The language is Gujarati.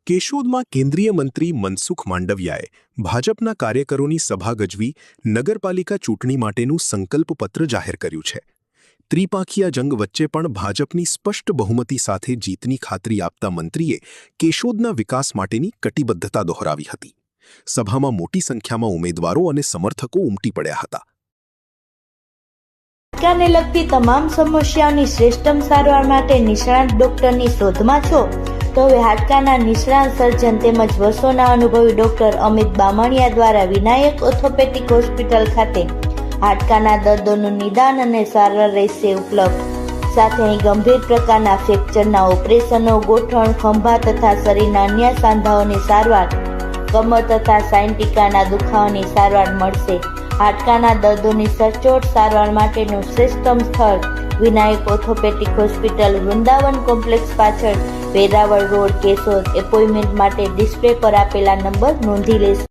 કેશોદમાં કેન્દ્રીય મંત્રી મનસુખ માંડવિયાએ ભાજપના કાર્યકરોની સભા ગજવી નગરપાલિકા ચૂંટણી માટેનું સંકલ્પપત્ર જાહેર કર્યું છે। ત્રિપાંખિયા જંગ વચ્ચે પણ ભાજપની સ્પષ્ટ બહુમતી સાથે જીતની ખાતરી આપતા મંત્રીએ કેશોદના વિકાસ માટેની કટિબદ્ધતા દોહરાવી હતી। સભામાં મોટી સંખ્યામાં ઉમેદવારો અને સમર્થકો ઉમટી પડ્યા હતા। હાડકાને લગતી તમામ સમસ્યાઓની શ્રેષ્ઠતમ સારવાર માટે નિષ્ણાત ડોક્ટરની શોધમાં છો તો હવે હાડકાના નિષ્ણાત સર્જન તેમજ વર્ષોના અનુભવી ડોક્ટર અમિત બામણિયા દ્વારા વિનાયક ઓર્થોપેડિક હોસ્પિટલ ખાતે હાડકાના દર્દોનું નિદાન અને સારવાર રહેશે ઉપલબ્ધ। સાથે અહીં ગંભીર પ્રકારના ફ્રેક્ચરના ઓપરેશનો, ગોઠણ, ખંભા તથા શરીરના અન્ય સાંધાઓની સારવાર, કમર તથા સાયન્ટિકાના દુખાવાની સારવાર મળશે। હાડકાના દર્દોની સચોટ સારવાર માટેનું શ્રેષ્ઠતમ સ્થળ Vinayak orthopaedic hospital, Vrindavan complex પાછળ, વેરાવળ રોડ, કેશોદ। એપોઇન્ટમેન્ટ માટે ડિસ્પ્લે પર આપેલા નંબર નોંધી લેશો।